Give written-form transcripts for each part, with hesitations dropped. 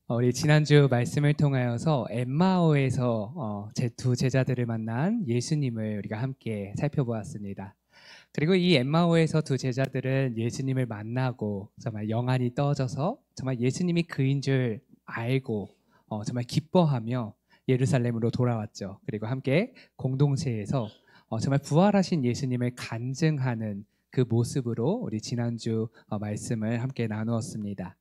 우리 지난주 말씀을 통하여서 엠마오에서 제 두 제자들을 만난 예수님을 우리가 함께 살펴보았습니다. 그리고 이 엠마오에서 두 제자들은 예수님을 만나고 정말 영안이 떠져서 정말 예수님이 그인 줄 알고 정말 기뻐하며 예루살렘으로 돌아왔죠. 그리고 함께 공동체에서 정말 부활하신 예수님을 간증하는 그 모습으로 우리 지난주 말씀을 함께 나누었습니다.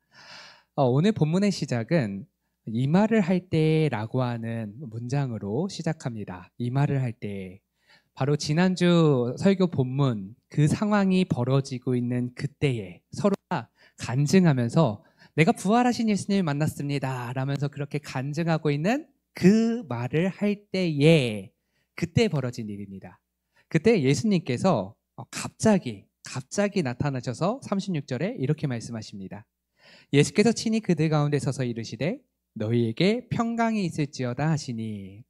오늘 본문의 시작은 이 말을 할 때라고 하는 문장으로 시작합니다. 이 말을 할 때. 바로 지난주 설교 본문 그 상황이 벌어지고 있는 그때에 서로가 간증하면서 내가 부활하신 예수님을 만났습니다 라면서 그렇게 간증하고 있는 그 말을 할 때에 그때 벌어진 일입니다. 그때 예수님께서 갑자기 나타나셔서 36절에 이렇게 말씀하십니다. 예수께서 친히 그들 가운데 서서 이르시되 너희에게 평강이 있을지어다 하시니,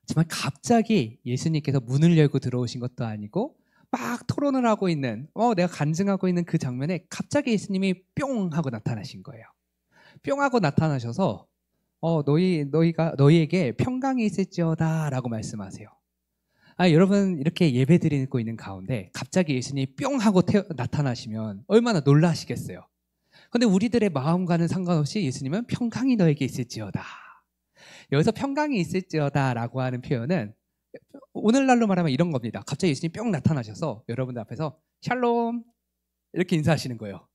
정말 갑자기 예수님께서 문을 열고 들어오신 것도 아니고 막 토론을 하고 있는 내가 간증하고 있는 그 장면에 갑자기 예수님이 뿅 하고 나타나신 거예요. 뿅 하고 나타나셔서 너희에게 평강이 있을지어다 라고 말씀하세요. 여러분 이렇게 예배 드리고 있는 가운데 갑자기 예수님이 뿅 하고 나타나시면 얼마나 놀라시겠어요. 근데 우리들의 마음과는 상관없이 예수님은 평강이 너에게 있을지어다. 여기서 평강이 있을지어다 라고 하는 표현은 오늘날로 말하면 이런 겁니다. 갑자기 예수님이 뿅 나타나셔서 여러분들 앞에서 샬롬 이렇게 인사하시는 거예요.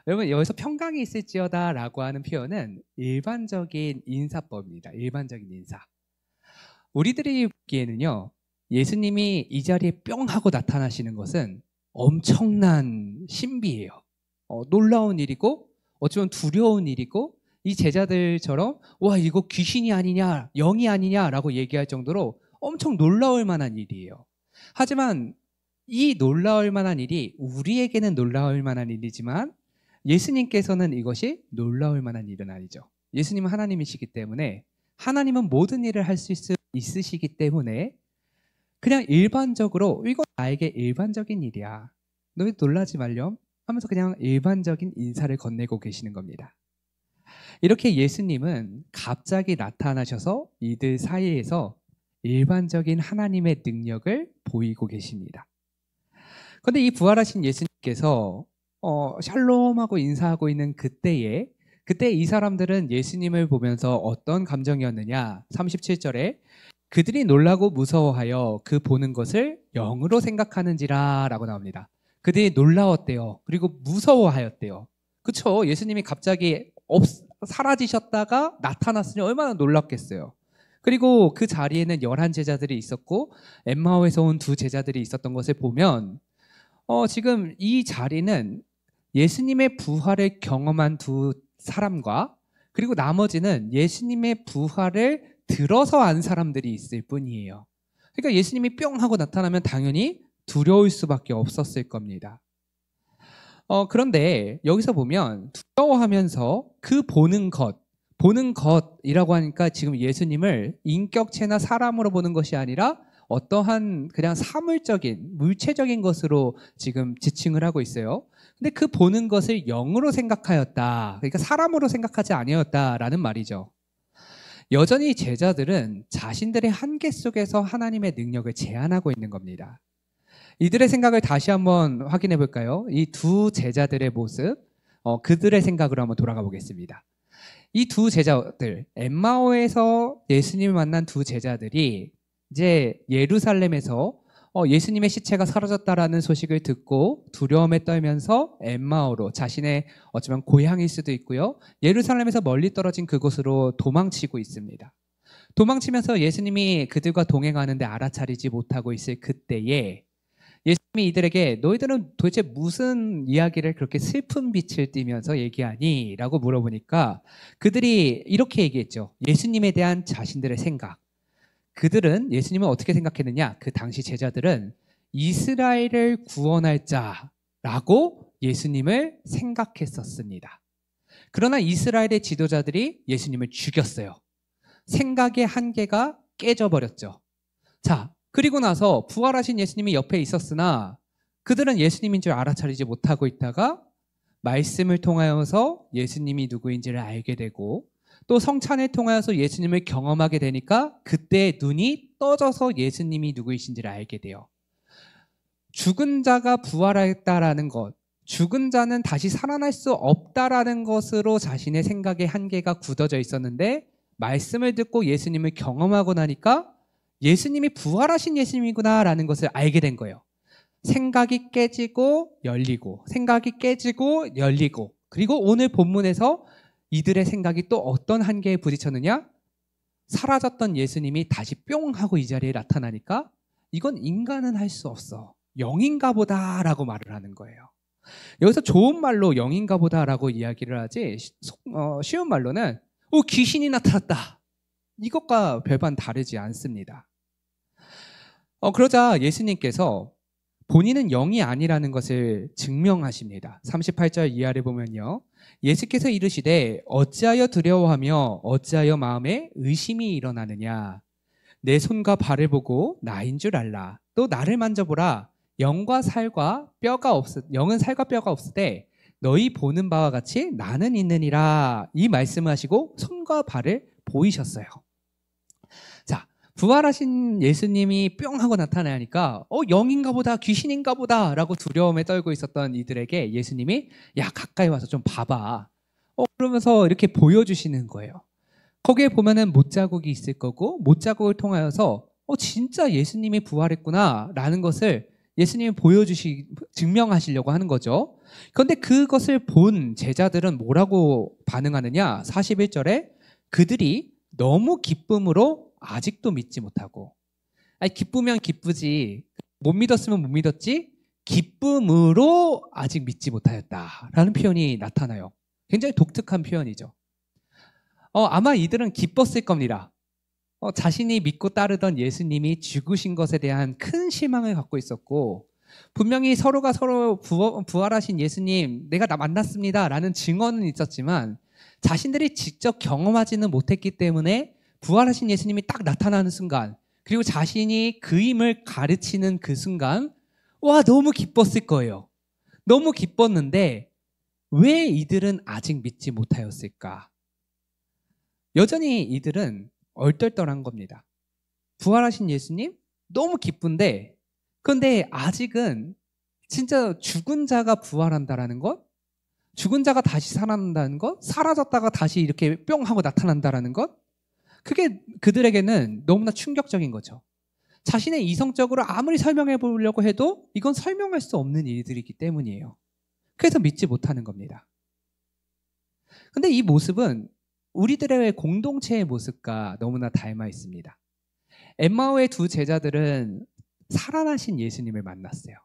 여러분 여기서 평강이 있을지어다 라고 하는 표현은 일반적인 인사법입니다. 일반적인 인사. 우리들이 보기에는요, 예수님이 이 자리에 뿅 하고 나타나시는 것은 엄청난 신비예요. 놀라운 일이고 어쩌면 두려운 일이고 이 제자들처럼 와 이거 귀신이 아니냐 영이 아니냐라고 얘기할 정도로 엄청 놀라울 만한 일이에요. 하지만 이 놀라울 만한 일이 우리에게는 놀라울 만한 일이지만 예수님께서는 이것이 놀라울 만한 일은 아니죠. 예수님은 하나님이시기 때문에, 하나님은 모든 일을 할 수 있으시기 때문에 그냥 일반적으로 이거 나에게 일반적인 일이야, 너희 놀라지 말렴 하면서 그냥 일반적인 인사를 건네고 계시는 겁니다. 이렇게 예수님은 갑자기 나타나셔서 이들 사이에서 일반적인 하나님의 능력을 보이고 계십니다. 그런데 이 부활하신 예수님께서 샬롬하고 인사하고 있는 그때 이 사람들은 예수님을 보면서 어떤 감정이었느냐. 37절에 그들이 놀라고 무서워하여 그 보는 것을 영으로 생각하는지라 라고 나옵니다. 그들이 놀라웠대요. 그리고 무서워하였대요. 그쵸? 예수님이 갑자기 사라지셨다가 나타났으니 얼마나 놀랍겠어요. 그리고 그 자리에는 11제자들이 있었고 엠마오에서 온 두 제자들이 있었던 것을 보면 지금 이 자리는 예수님의 부활을 경험한 두 사람과 그리고 나머지는 예수님의 부활을 들어서 안 사람들이 있을 뿐이에요. 그러니까 예수님이 뿅 하고 나타나면 당연히 두려울 수밖에 없었을 겁니다. 그런데 여기서 보면 두려워하면서 그 보는 것이라고 하니까 지금 예수님을 인격체나 사람으로 보는 것이 아니라 어떠한 그냥 사물적인, 물체적인 것으로 지금 지칭을 하고 있어요. 근데 그 보는 것을 영으로 생각하였다. 그러니까 사람으로 생각하지 아니었다라는 말이죠. 여전히 제자들은 자신들의 한계 속에서 하나님의 능력을 제한하고 있는 겁니다. 이들의 생각을 다시 한번 확인해 볼까요? 이 두 제자들의 모습, 그들의 생각으로 한번 돌아가 보겠습니다. 이 두 제자들, 엠마오에서 예수님을 만난 두 제자들이 이제 예루살렘에서 예수님의 시체가 사라졌다라는 소식을 듣고 두려움에 떨면서 엠마오로, 자신의 어쩌면 고향일 수도 있고요, 예루살렘에서 멀리 떨어진 그곳으로 도망치고 있습니다. 도망치면서 예수님이 그들과 동행하는데 알아차리지 못하고 있을 그때에 예수님이 이들에게 너희들은 도대체 무슨 이야기를 그렇게 슬픈 빛을 띠면서 얘기하니? 라고 물어보니까 그들이 이렇게 얘기했죠. 예수님에 대한 자신들의 생각. 그들은 예수님을 어떻게 생각했느냐? 그 당시 제자들은 이스라엘을 구원할 자라고 예수님을 생각했었습니다. 그러나 이스라엘의 지도자들이 예수님을 죽였어요. 생각의 한계가 깨져버렸죠. 자, 그리고 나서 부활하신 예수님이 옆에 있었으나 그들은 예수님인 줄 알아차리지 못하고 있다가 말씀을 통하여서 예수님이 누구인지를 알게 되고 또 성찬을 통하여서 예수님을 경험하게 되니까 그때 눈이 떠져서 예수님이 누구이신지를 알게 돼요. 죽은 자가 부활했다라는 것, 죽은 자는 다시 살아날 수 없다라는 것으로 자신의 생각의 한계가 굳어져 있었는데 말씀을 듣고 예수님을 경험하고 나니까 예수님이 부활하신 예수님이구나라는 것을 알게 된 거예요. 생각이 깨지고 열리고 생각이 깨지고 열리고 그리고 오늘 본문에서 이들의 생각이 또 어떤 한계에 부딪혔느냐? 사라졌던 예수님이 다시 뿅 하고 이 자리에 나타나니까 이건 인간은 할 수 없어. 영인가 보다라고 말을 하는 거예요. 여기서 좋은 말로 영인가 보다라고 이야기를 하지 쉬운 말로는 귀신이 나타났다. 이것과 별반 다르지 않습니다. 그러자 예수님께서 본인은 영이 아니라는 것을 증명하십니다. 38절 이하를 보면요. 예수께서 이르시되 어찌하여 두려워하며 어찌하여 마음에 의심이 일어나느냐. 내 손과 발을 보고 나인 줄 알라. 또 나를 만져보라. 영은 살과 뼈가 없으되 너희 보는 바와 같이 나는 있느니라. 이 말씀을 하시고 손과 발을 보이셨어요. 자, 부활하신 예수님이 뿅 하고 나타나니까 영인가 보다 귀신인가 보다 라고 두려움에 떨고 있었던 이들에게 예수님이 야 가까이 와서 좀 봐봐. 그러면서 이렇게 보여주시는 거예요. 거기에 보면은 못자국이 있을 거고 못자국을 통하여서 진짜 예수님이 부활했구나 라는 것을 예수님이 증명하시려고 하는 거죠. 그런데 그것을 본 제자들은 뭐라고 반응하느냐? 41절에 그들이 너무 기쁨으로 아직도 믿지 못하고, 아니 기쁘면 기쁘지, 못 믿었으면 못 믿었지, 기쁨으로 아직 믿지 못하였다라는 표현이 나타나요. 굉장히 독특한 표현이죠. 아마 이들은 기뻤을 겁니다. 자신이 믿고 따르던 예수님이 죽으신 것에 대한 큰 실망을 갖고 있었고 분명히 서로가 서로 부활하신 예수님 내가 만났습니다 라는 증언은 있었지만 자신들이 직접 경험하지는 못했기 때문에 부활하신 예수님이 딱 나타나는 순간 그리고 자신이 그임을 가르치는 그 순간 와 너무 기뻤을 거예요. 너무 기뻤는데 왜 이들은 아직 믿지 못하였을까? 여전히 이들은 얼떨떨한 겁니다. 부활하신 예수님 너무 기쁜데 그런데 아직은 진짜 죽은 자가 부활한다라는 것, 죽은 자가 다시 살아난다는 것, 사라졌다가 다시 이렇게 뿅 하고 나타난다라는 것, 그게 그들에게는 너무나 충격적인 거죠. 자신의 이성적으로 아무리 설명해 보려고 해도 이건 설명할 수 없는 일들이기 때문이에요. 그래서 믿지 못하는 겁니다. 근데 이 모습은 우리들의 공동체의 모습과 너무나 닮아 있습니다. 엠마오의 두 제자들은 살아나신 예수님을 만났어요.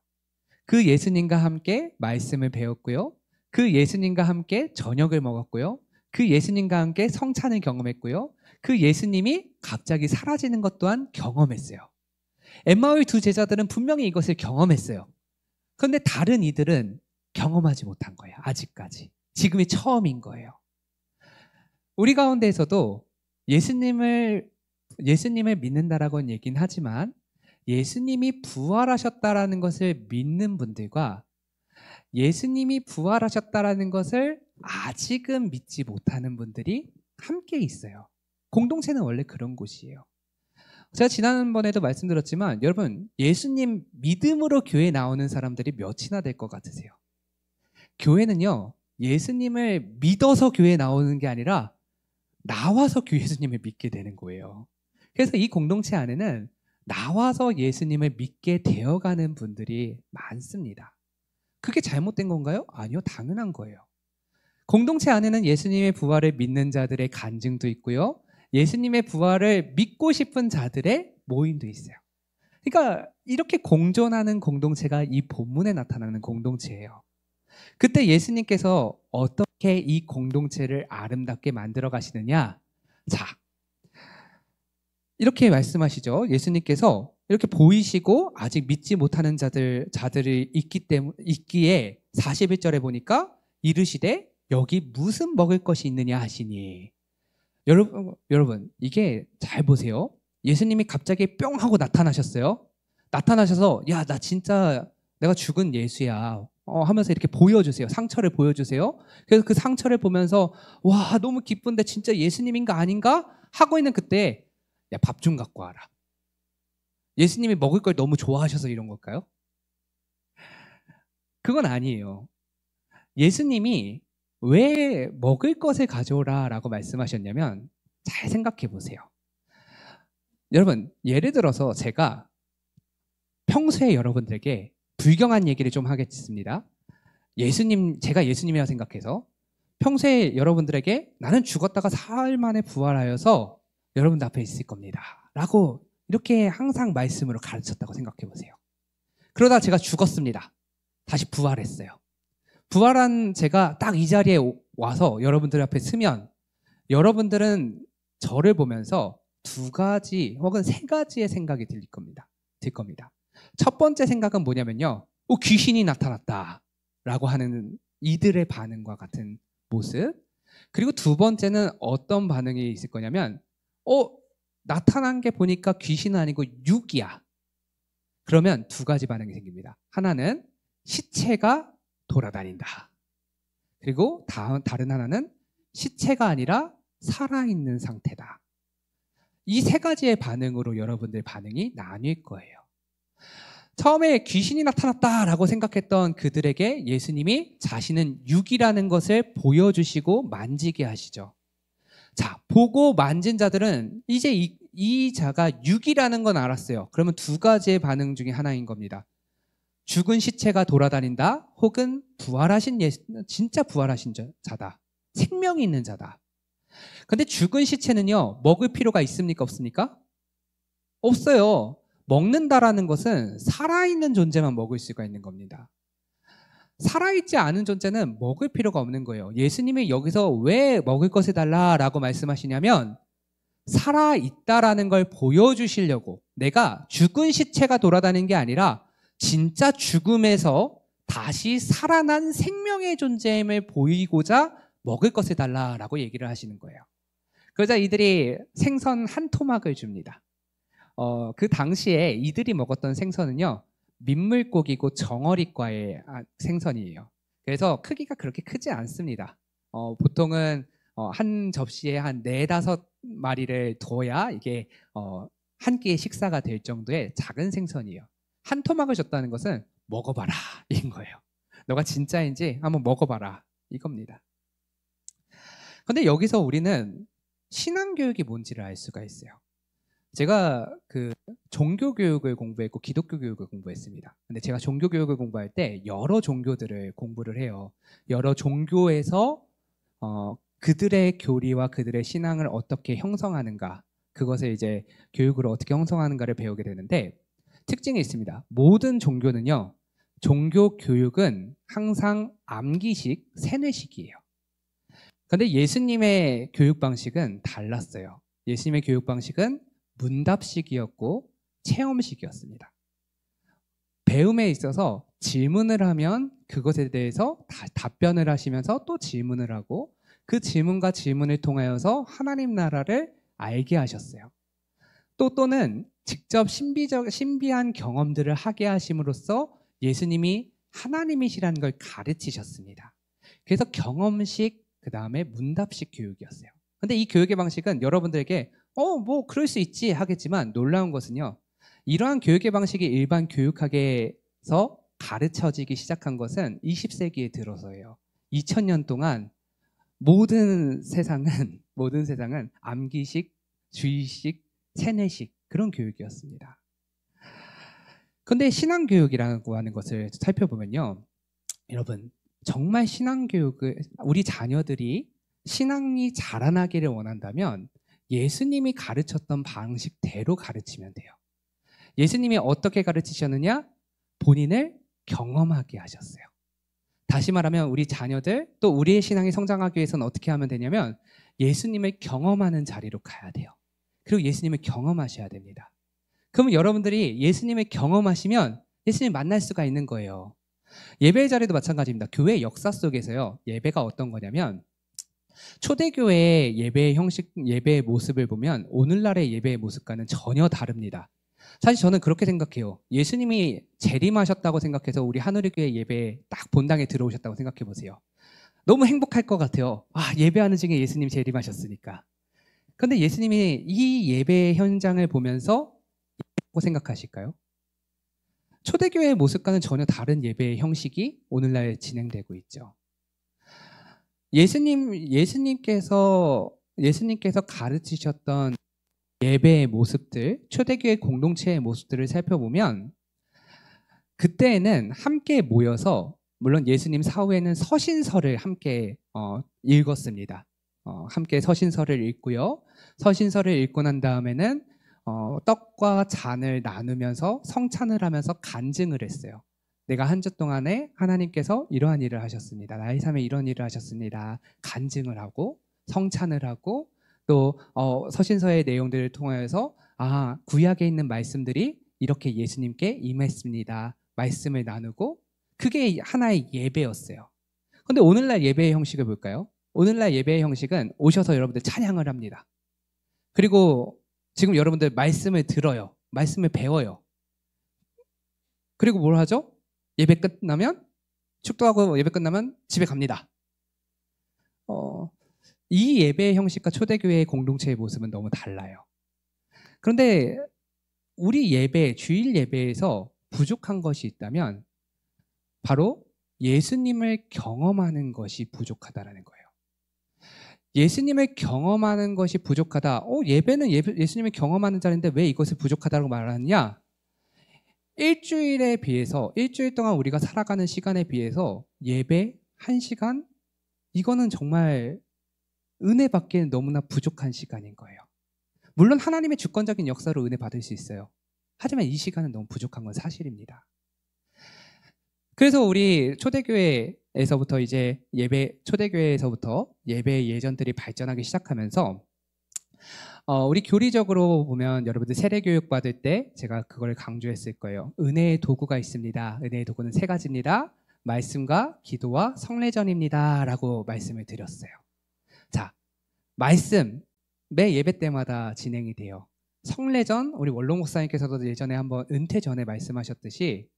그 예수님과 함께 말씀을 배웠고요. 그 예수님과 함께 저녁을 먹었고요. 그 예수님과 함께 성찬을 경험했고요. 그 예수님이 갑자기 사라지는 것 또한 경험했어요. 엠마오의 두 제자들은 분명히 이것을 경험했어요. 그런데 다른 이들은 경험하지 못한 거예요. 아직까지. 지금이 처음인 거예요. 우리 가운데에서도 예수님을 믿는다라고는 얘기는 하지만 예수님이 부활하셨다라는 것을 믿는 분들과 예수님이 부활하셨다라는 것을 아직은 믿지 못하는 분들이 함께 있어요. 공동체는 원래 그런 곳이에요. 제가 지난번에도 말씀드렸지만 여러분 예수님 믿음으로 교회에 나오는 사람들이 몇이나 될 것 같으세요? 교회는요 예수님을 믿어서 교회에 나오는 게 아니라 나와서 예수님을 믿게 되는 거예요. 그래서 이 공동체 안에는 나와서 예수님을 믿게 되어가는 분들이 많습니다. 그게 잘못된 건가요? 아니요, 당연한 거예요. 공동체 안에는 예수님의 부활을 믿는 자들의 간증도 있고요. 예수님의 부활을 믿고 싶은 자들의 모임도 있어요. 그러니까 이렇게 공존하는 공동체가 이 본문에 나타나는 공동체예요. 그때 예수님께서 어떻게 이 공동체를 아름답게 만들어 가시느냐? 자, 이렇게 말씀하시죠. 예수님께서 이렇게 보이시고 아직 믿지 못하는 자들이 있기에 41절에 보니까 이르시되 여기 무슨 먹을 것이 있느냐 하시니. 여러분 이게 잘 보세요. 예수님이 갑자기 뿅 하고 나타나셨어요. 나타나셔서 야, 나 진짜 내가 죽은 예수야. 하면서 이렇게 보여주세요. 상처를 보여주세요. 그래서 그 상처를 보면서 와 너무 기쁜데 진짜 예수님인가 아닌가 하고 있는 그때 야, 밥 좀 갖고 와라. 예수님이 먹을 걸 너무 좋아하셔서 이런 걸까요? 그건 아니에요. 예수님이 왜 먹을 것을 가져오라 라고 말씀하셨냐면 잘 생각해 보세요. 여러분 예를 들어서 제가 평소에 여러분들에게 불경한 얘기를 좀 하겠습니다. 제가 예수님이라 생각해서 평소에 여러분들에게 나는 죽었다가 사흘 만에 부활하여서 여러분들 앞에 있을 겁니다. 라고 이렇게 항상 말씀으로 가르쳤다고 생각해 보세요. 그러다 제가 죽었습니다. 다시 부활했어요. 부활한 제가 딱 이 자리에 와서 여러분들 앞에 서면 여러분들은 저를 보면서 두 가지 혹은 세 가지의 생각이 들 겁니다. 첫 번째 생각은 뭐냐면요. 귀신이 나타났다 라고 하는 이들의 반응과 같은 모습. 그리고 두 번째는 어떤 반응이 있을 거냐면 나타난 게 보니까 귀신은 아니고 육이야. 그러면 두 가지 반응이 생깁니다. 하나는 시체가 돌아다닌다. 그리고 다른 하나는 시체가 아니라 살아있는 상태다. 이 세 가지의 반응으로 여러분들 반응이 나뉠 거예요. 처음에 귀신이 나타났다라고 생각했던 그들에게 예수님이 자신은 육이라는 것을 보여주시고 만지게 하시죠. 자, 보고 만진 자들은 이제 이 자가 육이라는 건 알았어요. 그러면 두 가지의 반응 중에 하나인 겁니다. 죽은 시체가 돌아다닌다 혹은 진짜 부활하신 자다. 생명이 있는 자다. 근데 죽은 시체는요, 먹을 필요가 있습니까? 없습니까? 없어요. 먹는다라는 것은 살아있는 존재만 먹을 수가 있는 겁니다. 살아있지 않은 존재는 먹을 필요가 없는 거예요. 예수님이 여기서 왜 먹을 것을 달라라고 말씀하시냐면 살아있다라는 걸 보여주시려고 내가 죽은 시체가 돌아다니는 게 아니라 진짜 죽음에서 다시 살아난 생명의 존재임을 보이고자 먹을 것을 달라라고 얘기를 하시는 거예요. 그러자 이들이 생선 한 토막을 줍니다. 그 당시에 이들이 먹었던 생선은요, 민물고기고 정어리과의 생선이에요. 그래서 크기가 그렇게 크지 않습니다. 보통은 한 접시에 한 4-5마리를 둬야 이게 한 끼의 식사가 될 정도의 작은 생선이에요. 한 토막을 줬다는 것은 먹어봐라 인 거예요. 너가 진짜인지 한번 먹어봐라 이겁니다. 근데 여기서 우리는 신앙교육이 뭔지를 알 수가 있어요. 제가 그 종교교육을 공부했고 기독교 교육을 공부했습니다. 근데 제가 종교교육을 공부할 때 여러 종교들을 공부를 해요. 여러 종교에서 그들의 교리와 그들의 신앙을 어떻게 형성하는가, 그것을 이제 교육으로 어떻게 형성하는가를 배우게 되는데 특징이 있습니다. 모든 종교는요, 종교 교육은 항상 암기식, 세뇌식이에요. 근데 예수님의 교육 방식은 달랐어요. 예수님의 교육 방식은 문답식이었고 체험식이었습니다. 배움에 있어서 질문을 하면 그것에 대해서 답변을 하시면서 또 질문을 하고 그 질문과 질문을 통하여서 하나님 나라를 알게 하셨어요. 또는 직접 신비한 경험들을 하게 하심으로써 예수님이 하나님이시라는 걸 가르치셨습니다. 그래서 경험식, 그 다음에 문답식 교육이었어요. 근데 이 교육의 방식은 여러분들에게 뭐 그럴 수 있지 하겠지만 놀라운 것은요, 이러한 교육의 방식이 일반 교육학에서 가르쳐지기 시작한 것은 20세기에 들어서예요. 2000년 동안 모든 세상은 암기식, 주의식, 세뇌식 그런 교육이었습니다. 그런데 신앙교육이라고 하는 것을 살펴보면요, 여러분 정말 신앙교육을 우리 자녀들이 신앙이 자라나기를 원한다면 예수님이 가르쳤던 방식대로 가르치면 돼요. 예수님이 어떻게 가르치셨느냐? 본인을 경험하게 하셨어요. 다시 말하면 우리 자녀들 또 우리의 신앙이 성장하기 위해서는 어떻게 하면 되냐면 예수님을 경험하는 자리로 가야 돼요. 그리고 예수님을 경험하셔야 됩니다. 그러면 여러분들이 예수님을 경험하시면 예수님 만날 수가 있는 거예요. 예배의 자리도 마찬가지입니다. 교회 역사 속에서요, 예배가 어떤 거냐면 초대교회의 예배의 형식, 예배의 모습을 보면 오늘날의 예배의 모습과는 전혀 다릅니다. 사실 저는 그렇게 생각해요. 예수님이 재림하셨다고 생각해서 우리 하늘의교회 예배에 딱 본당에 들어오셨다고 생각해 보세요. 너무 행복할 것 같아요. 아, 예배하는 중에 예수님 재림하셨으니까. 그런데 예수님이 이 예배 현장을 보면서 뭐라고 생각하실까요? 초대교회의 모습과는 전혀 다른 예배의 형식이 오늘날 진행되고 있죠. 예수님께서 가르치셨던 예배의 모습들, 초대교회 공동체의 모습들을 살펴보면 그때에는 함께 모여서 물론 예수님 사후에는 서신서를 함께 읽었습니다. 함께 서신서를 읽고요. 서신서를 읽고 난 다음에는 떡과 잔을 나누면서 성찬을 하면서 간증을 했어요. 내가 한 주 동안에 하나님께서 이러한 일을 하셨습니다. 나의 삶에 이런 일을 하셨습니다. 간증을 하고 성찬을 하고 또 서신서의 내용들을 통하여서 구약에 있는 말씀들이 이렇게 예수님께 임했습니다. 말씀을 나누고 그게 하나의 예배였어요. 그런데 오늘날 예배의 형식을 볼까요? 오늘날 예배의 형식은 오셔서 여러분들 찬양을 합니다. 그리고 지금 여러분들 말씀을 들어요. 말씀을 배워요. 그리고 뭘 하죠? 예배 끝나면 축도하고 예배 끝나면 집에 갑니다. 이 예배의 형식과 초대교회의 공동체의 모습은 너무 달라요. 그런데 우리 예배, 주일 예배에서 부족한 것이 있다면 바로 예수님을 경험하는 것이 부족하다라는 거예요. 예수님을 경험하는 것이 부족하다. 예배는 예수님을 경험하는 자리인데 왜 이것을 부족하다고 말하느냐? 일주일에 비해서, 일주일 동안 우리가 살아가는 시간에 비해서 예배 1시간? 이거는 정말 은혜 받기에는 너무나 부족한 시간인 거예요. 물론 하나님의 주권적인 역사로 은혜 받을 수 있어요. 하지만 이 시간은 너무 부족한 건 사실입니다. 그래서 우리 초대교회에서부터 초대교회에서부터 예배의 예전들이 발전하기 시작하면서 우리 교리적으로 보면 여러분들 세례교육 받을 때 제가 그걸 강조했을 거예요. 은혜의 도구가 있습니다. 은혜의 도구는 3가지입니다. 말씀과 기도와 성례전입니다. 라고 말씀을 드렸어요. 자, 말씀 매 예배 때마다 진행이 돼요. 성례전, 우리 원로 목사님께서도 예전에 한번 은퇴 전에 말씀하셨듯이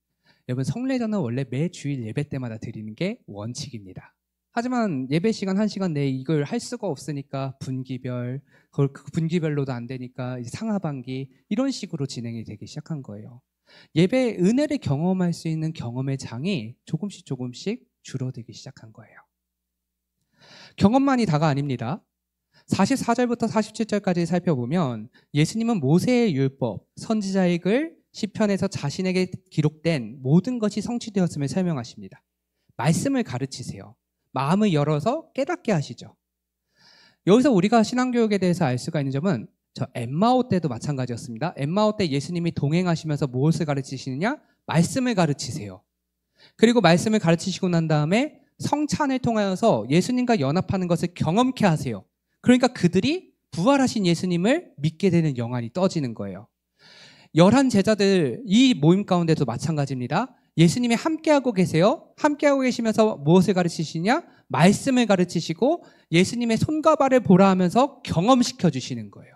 여러분 성례전은 원래 매 주일 예배 때마다 드리는 게 원칙입니다. 하지만 예배 시간 1시간 내에 이걸 할 수가 없으니까 분기별, 그 분기별로도 안 되니까 상하반기 이런 식으로 진행이 되기 시작한 거예요. 예배 은혜를 경험할 수 있는 경험의 장이 조금씩 줄어들기 시작한 거예요. 경험만이 다가 아닙니다. 44절부터 47절까지 살펴보면 예수님은 모세의 율법, 선지자의 글, 시편에서 자신에게 기록된 모든 것이 성취되었음을 설명하십니다. 말씀을 가르치세요. 마음을 열어서 깨닫게 하시죠. 여기서 우리가 신앙교육에 대해서 알 수가 있는 점은 저 엠마오 때도 마찬가지였습니다. 엠마오 때 예수님이 동행하시면서 무엇을 가르치시느냐? 말씀을 가르치세요. 그리고 말씀을 가르치시고 난 다음에 성찬을 통하여서 예수님과 연합하는 것을 경험케 하세요. 그러니까 그들이 부활하신 예수님을 믿게 되는 영안이 떠지는 거예요. 11 제자들 이 모임 가운데도 마찬가지입니다. 예수님이 함께하고 계세요. 함께하고 계시면서 무엇을 가르치시냐? 말씀을 가르치시고 예수님의 손과 발을 보라 하면서 경험시켜 주시는 거예요.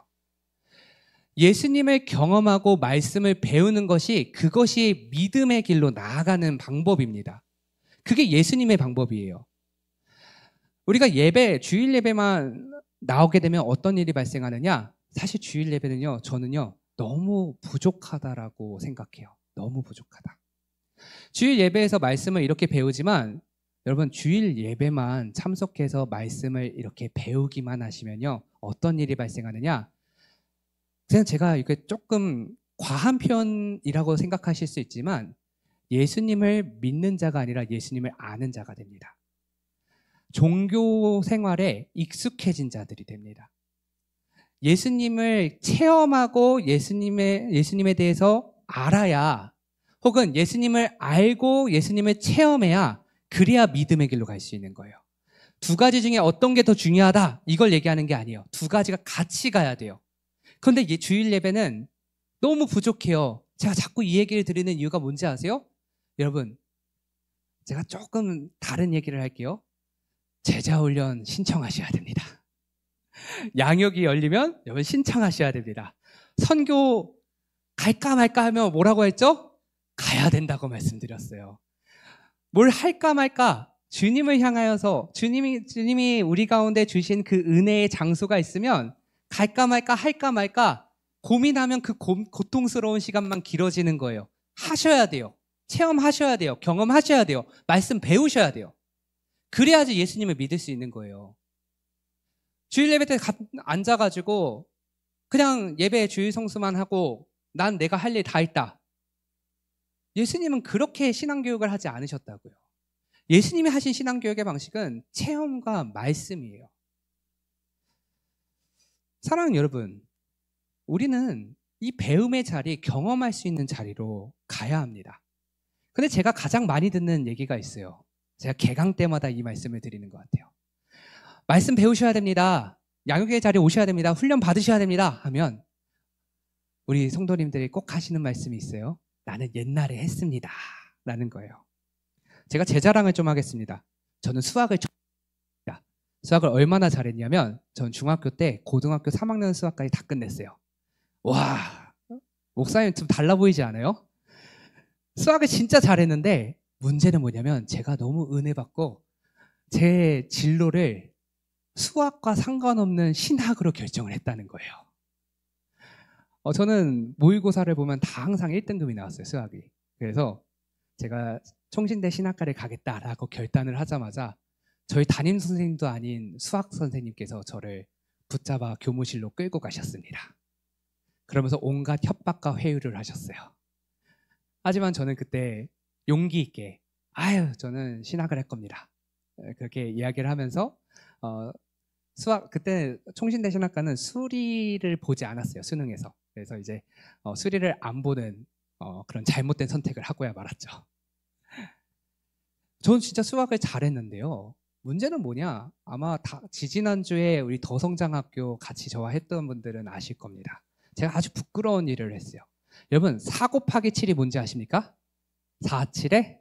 예수님을 경험하고 말씀을 배우는 그것이 믿음의 길로 나아가는 방법입니다. 그게 예수님의 방법이에요. 우리가 주일 예배만 나오게 되면 어떤 일이 발생하느냐? 사실 주일 예배는요, 저는요, 너무 부족하다라고 생각해요. 너무 부족하다. 주일 예배에서 말씀을 이렇게 배우지만 여러분 주일 예배만 참석해서 말씀을 이렇게 배우기만 하시면요, 어떤 일이 발생하느냐? 그냥 제가 이게 조금 과한 표현이라고 생각하실 수 있지만 예수님을 믿는 자가 아니라 예수님을 아는 자가 됩니다. 종교 생활에 익숙해진 자들이 됩니다. 예수님을 체험하고 예수님에 대해서 알아야, 혹은 예수님을 알고 예수님을 체험해야 그래야 믿음의 길로 갈 수 있는 거예요. 2가지 중에 어떤 게 더 중요하다, 이걸 얘기하는 게 아니에요. 2가지가 같이 가야 돼요. 그런데 주일 예배는 너무 부족해요. 제가 자꾸 이 얘기를 드리는 이유가 뭔지 아세요? 여러분, 제가 조금 다른 얘기를 할게요. 제자훈련 신청하셔야 됩니다. 양육이 열리면 여러분 신청하셔야 됩니다. 선교 갈까 말까 하면 뭐라고 했죠? 가야 된다고 말씀드렸어요. 뭘 할까 말까? 주님을 향하여서 주님이 우리 가운데 주신 그 은혜의 장소가 있으면 갈까 말까 할까 말까 고민하면 그 고통스러운 시간만 길어지는 거예요. 하셔야 돼요. 체험하셔야 돼요. 경험하셔야 돼요. 말씀 배우셔야 돼요. 그래야지 예수님을 믿을 수 있는 거예요. 주일 예배 때 앉아가지고 그냥 예배 주일 성수만 하고 난 내가 할 일 다 했다. 예수님은 그렇게 신앙교육을 하지 않으셨다고요. 예수님이 하신 신앙교육의 방식은 체험과 말씀이에요. 사랑하는 여러분, 우리는 이 배움의 자리, 경험할 수 있는 자리로 가야 합니다. 근데 제가 가장 많이 듣는 얘기가 있어요. 제가 개강 때마다 이 말씀을 드리는 것 같아요. 말씀 배우셔야 됩니다. 양육의 자리에 오셔야 됩니다. 훈련 받으셔야 됩니다. 하면 우리 성도님들이 꼭 하시는 말씀이 있어요. 나는 옛날에 했습니다. 라는 거예요. 제가 제 자랑을 좀 하겠습니다. 저는 수학을 얼마나 잘했냐면 전 중학교 때 고등학교 3학년 수학까지 다 끝냈어요. 와, 목사님 좀 달라 보이지 않아요? 수학을 진짜 잘했는데 문제는 뭐냐면 제가 너무 은혜 받고 제 진로를 수학과 상관없는 신학으로 결정을 했다는 거예요. 저는 모의고사를 보면 다 항상 1등급이 나왔어요, 수학이. 그래서 제가 총신대 신학과를 가겠다라고 결단을 하자마자 저희 담임 선생님도 아닌 수학 선생님께서 저를 붙잡아 교무실로 끌고 가셨습니다. 그러면서 온갖 협박과 회유를 하셨어요. 하지만 저는 그때 용기 있게 저는 신학을 할 겁니다. 그렇게 이야기를 하면서 그때 총신대 신학과는 수리를 보지 않았어요. 수능에서. 그래서 이제 수리를 안 보는 그런 잘못된 선택을 하고야 말았죠. 저는 진짜 수학을 잘했는데요. 문제는 뭐냐? 아마 지지난주에 우리 더성장학교 같이 저와 했던 분들은 아실 겁니다. 제가 아주 부끄러운 일을 했어요. 여러분 4 곱하기 7이 뭔지 아십니까? 4, 7에?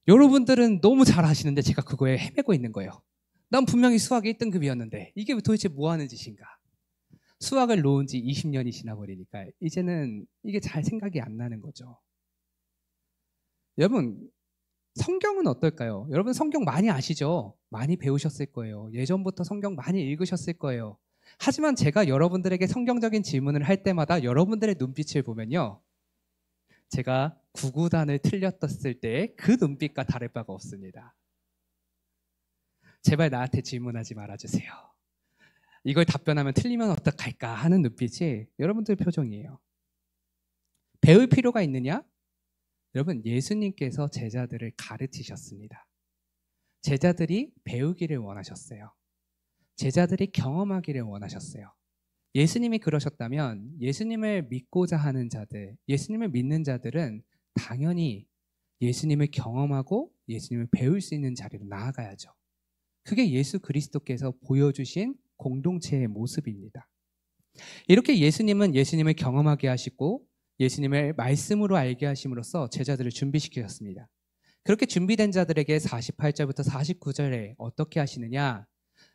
여러분들은 너무 잘 아시는데 제가 그거에 헤매고 있는 거예요. 난 분명히 수학 1등급이었는데 이게 도대체 뭐 하는 짓인가? 수학을 놓은 지 20년이 지나버리니까 이제는 이게 잘 생각이 안 나는 거죠. 여러분 성경은 어떨까요? 여러분 성경 많이 아시죠? 많이 배우셨을 거예요. 예전부터 성경 많이 읽으셨을 거예요. 하지만 제가 여러분들에게 성경적인 질문을 할 때마다 여러분들의 눈빛을 보면요. 제가 구구단을 틀렸었을 때 그 눈빛과 다를 바가 없습니다. 제발 나한테 질문하지 말아주세요. 이걸 답변하면 틀리면 어떡할까 하는 눈빛이 여러분들 표정이에요. 배울 필요가 있느냐? 여러분 예수님께서 제자들을 가르치셨습니다. 제자들이 배우기를 원하셨어요. 제자들이 경험하기를 원하셨어요. 예수님이 그러셨다면 예수님을 믿고자 하는 자들, 예수님을 믿는 자들은 당연히 예수님을 경험하고 예수님을 배울 수 있는 자리로 나아가야죠. 그게 예수 그리스도께서 보여주신 공동체의 모습입니다. 이렇게 예수님은 예수님을 경험하게 하시고 예수님을 말씀으로 알게 하심으로써 제자들을 준비시키셨습니다. 그렇게 준비된 자들에게 48절부터 49절에 어떻게 하시느냐?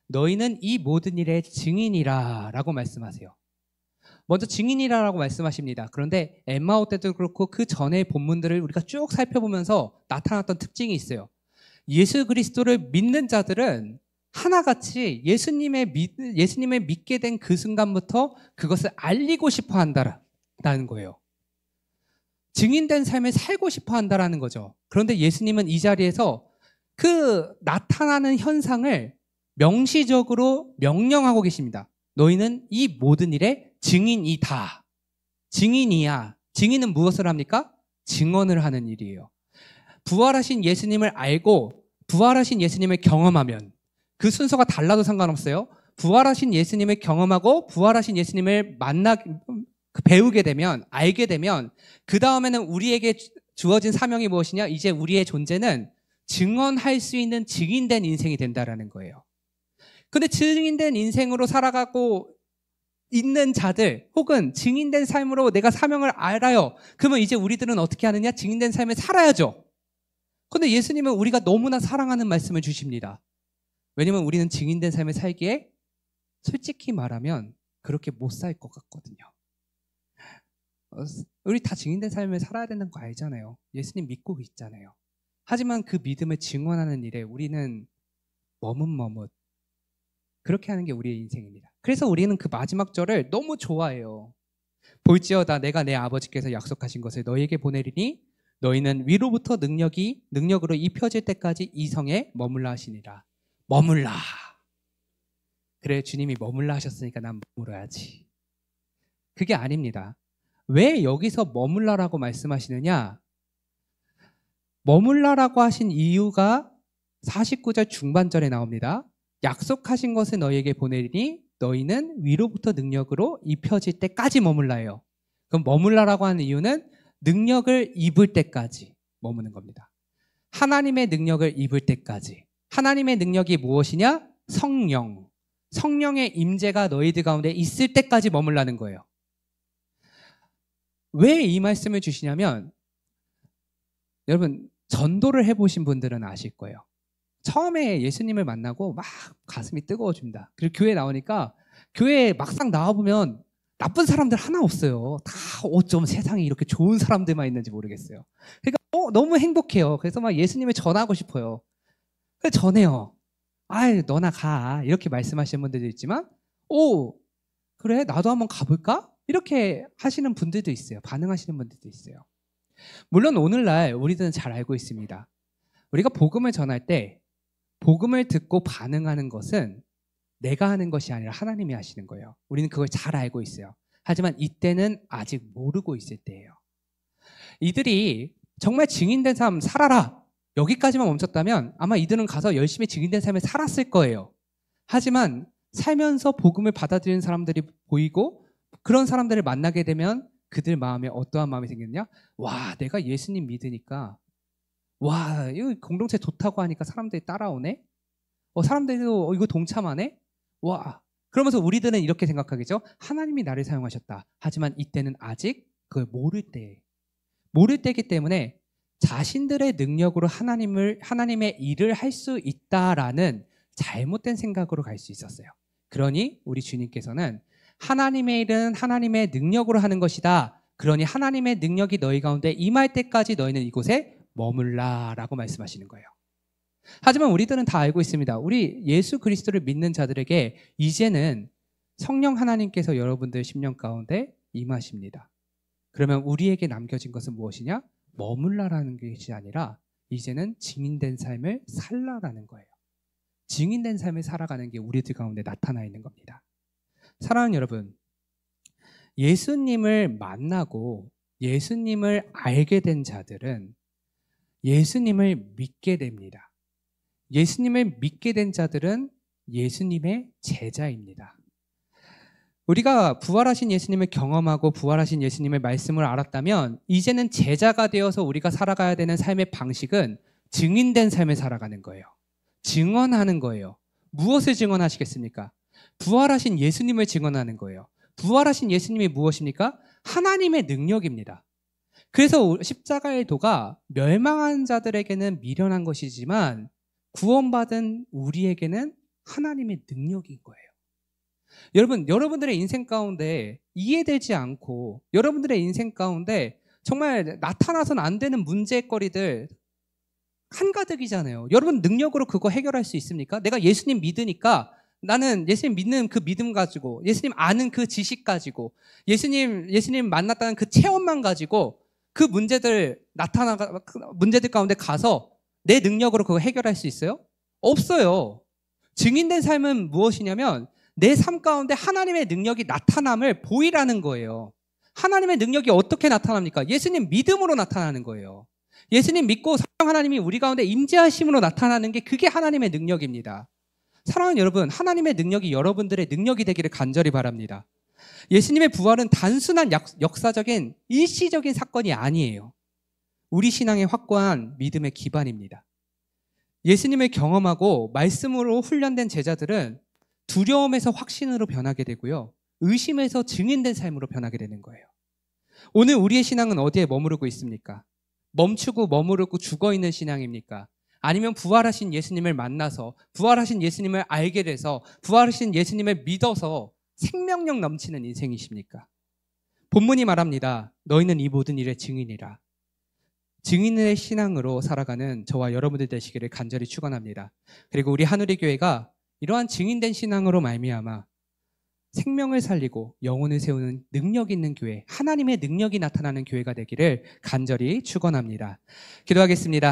너희는 이 모든 일의 증인이라 라고 말씀하세요. 먼저 증인이라 라고 말씀하십니다. 그런데 엠마오 때도 그렇고 그 전의 본문들을 우리가 쭉 살펴보면서 나타났던 특징이 있어요. 예수 그리스도를 믿는 자들은 하나같이 예수님을 믿게 된 그 순간부터 그것을 알리고 싶어 한다는 거예요. 증인된 삶을 살고 싶어 한다는 거죠. 그런데 예수님은 이 자리에서 그 나타나는 현상을 명시적으로 명령하고 계십니다. 너희는 이 모든 일의 증인이다. 증인이야. 증인은 무엇을 합니까? 증언을 하는 일이에요. 부활하신 예수님을 알고 부활하신 예수님을 경험하면 그 순서가 달라도 상관없어요. 부활하신 예수님을 경험하고 부활하신 예수님을 배우게 되면, 알게 되면 그 다음에는 우리에게 주어진 사명이 무엇이냐? 이제 우리의 존재는 증언할 수 있는 증인된 인생이 된다라는 거예요. 근데 증인된 인생으로 살아가고 있는 자들 혹은 증인된 삶으로 내가 사명을 알아요. 그러면 이제 우리들은 어떻게 하느냐? 증인된 삶을 살아야죠. 근데 예수님은 우리가 너무나 사랑하는 말씀을 주십니다. 왜냐면 우리는 증인된 삶을 살기에 솔직히 말하면 그렇게 못 살 것 같거든요. 우리 다 증인된 삶을 살아야 되는 거 알잖아요. 예수님 믿고 있잖아요. 하지만 그 믿음을 증언하는 일에 우리는 머뭇머뭇 그렇게 하는 게 우리의 인생입니다. 그래서 우리는 그 마지막 절을 너무 좋아해요. 볼지어다 내가 내 아버지께서 약속하신 것을 너희에게 보내리니 너희는 위로부터 능력으로 입혀질 때까지 이 성에 머물라 하시니라. 머물라. 그래, 주님이 머물라 하셨으니까 난 머물어야지. 그게 아닙니다. 왜 여기서 머물라라고 말씀하시느냐? 머물라라고 하신 이유가 49절 중반절에 나옵니다. 약속하신 것을 너희에게 보내리니 너희는 위로부터 능력으로 입혀질 때까지 머물라요. 그럼 머물라라고 하는 이유는 능력을 입을 때까지 머무는 겁니다. 하나님의 능력을 입을 때까지. 하나님의 능력이 무엇이냐? 성령. 성령의 임재가 너희들 가운데 있을 때까지 머물라는 거예요. 왜 이 말씀을 주시냐면 여러분 전도를 해보신 분들은 아실 거예요. 처음에 예수님을 만나고 막 가슴이 뜨거워집니다. 그리고 교회 나오니까 교회에 막상 나와보면 나쁜 사람들 하나 없어요. 다 어쩜 세상에 이렇게 좋은 사람들만 있는지 모르겠어요. 그러니까 너무 행복해요. 그래서 막 예수님을 전하고 싶어요. 그래서 전해요. 아이 너나 가 이렇게 말씀하시는 분들도 있지만 그래 나도 한번 가볼까? 이렇게 하시는 분들도 있어요. 반응하시는 분들도 있어요. 물론 오늘날 우리들은 잘 알고 있습니다. 우리가 복음을 전할 때 복음을 듣고 반응하는 것은 내가 하는 것이 아니라 하나님이 하시는 거예요. 우리는 그걸 잘 알고 있어요. 하지만 이때는 아직 모르고 있을 때예요. 이들이 정말 증인된 삶 살아라 여기까지만 멈췄다면 아마 이들은 가서 열심히 증인된 삶을 살았을 거예요. 하지만 살면서 복음을 받아들이는 사람들이 보이고 그런 사람들을 만나게 되면 그들 마음에 어떠한 마음이 생겼냐? 와 내가 예수님 믿으니까 와 이거 공동체 좋다고 하니까 사람들이 따라오네? 사람들도 이거 동참하네? 와 그러면서 우리들은 이렇게 생각하겠죠? 하나님이 나를 사용하셨다. 하지만 이때는 아직 그걸 모를 때이기 때문에 자신들의 능력으로 하나님의 일을 할 수 있다라는 잘못된 생각으로 갈 수 있었어요. 그러니 우리 주님께서는 하나님의 일은 하나님의 능력으로 하는 것이다. 그러니 하나님의 능력이 너희 가운데 임할 때까지 너희는 이곳에 머물라라고 말씀하시는 거예요. 하지만 우리들은 다 알고 있습니다. 우리 예수 그리스도를 믿는 자들에게 이제는 성령 하나님께서 여러분들 심령 가운데 임하십니다. 그러면 우리에게 남겨진 것은 무엇이냐? 머물라라는 것이 아니라 이제는 증인된 삶을 살라라는 거예요. 증인된 삶을 살아가는 게 우리들 가운데 나타나 있는 겁니다. 사랑하는 여러분, 예수님을 만나고 예수님을 알게 된 자들은 예수님을 믿게 됩니다. 예수님을 믿게 된 자들은 예수님의 제자입니다. 우리가 부활하신 예수님을 경험하고 부활하신 예수님의 말씀을 알았다면 이제는 제자가 되어서 우리가 살아가야 되는 삶의 방식은 증인된 삶을 살아가는 거예요. 증언하는 거예요. 무엇을 증언하시겠습니까? 부활하신 예수님을 증언하는 거예요. 부활하신 예수님이 무엇입니까? 하나님의 능력입니다. 그래서 십자가의 도가 멸망한 자들에게는 미련한 것이지만 구원받은 우리에게는 하나님의 능력인 거예요. 여러분들의 인생 가운데 이해되지 않고 여러분들의 인생 가운데 정말 나타나서는 안 되는 문제거리들 한가득이잖아요. 여러분 능력으로 그거 해결할 수 있습니까? 내가 예수님 믿으니까 나는 예수님 믿는 그 믿음 가지고 예수님 아는 그 지식 가지고 예수님 만났다는 그 체험만 가지고 그 문제들 가운데 가서 내 능력으로 그거 해결할 수 있어요? 없어요. 증인된 삶은 무엇이냐면 내 삶 가운데 하나님의 능력이 나타남을 보이라는 거예요. 하나님의 능력이 어떻게 나타납니까? 예수님 믿음으로 나타나는 거예요. 예수님 믿고 성령 하나님이 우리 가운데 임재하심으로 나타나는 게 그게 하나님의 능력입니다. 사랑하는 여러분, 하나님의 능력이 여러분들의 능력이 되기를 간절히 바랍니다. 예수님의 부활은 단순한 역사적인 일시적인 사건이 아니에요. 우리 신앙의 확고한 믿음의 기반입니다. 예수님을 경험하고 말씀으로 훈련된 제자들은 두려움에서 확신으로 변하게 되고요. 의심에서 증인된 삶으로 변하게 되는 거예요. 오늘 우리의 신앙은 어디에 머무르고 있습니까? 멈추고 머무르고 죽어있는 신앙입니까? 아니면 부활하신 예수님을 만나서 부활하신 예수님을 알게 돼서 부활하신 예수님을 믿어서 생명력 넘치는 인생이십니까? 본문이 말합니다. 너희는 이 모든 일의 증인이라. 증인의 신앙으로 살아가는 저와 여러분들 되시기를 간절히 축원합니다. 그리고 우리 한우리 교회가 이러한 증인된 신앙으로 말미암아 생명을 살리고 영혼을 세우는 능력 있는 교회, 하나님의 능력이 나타나는 교회가 되기를 간절히 축원합니다. 기도하겠습니다.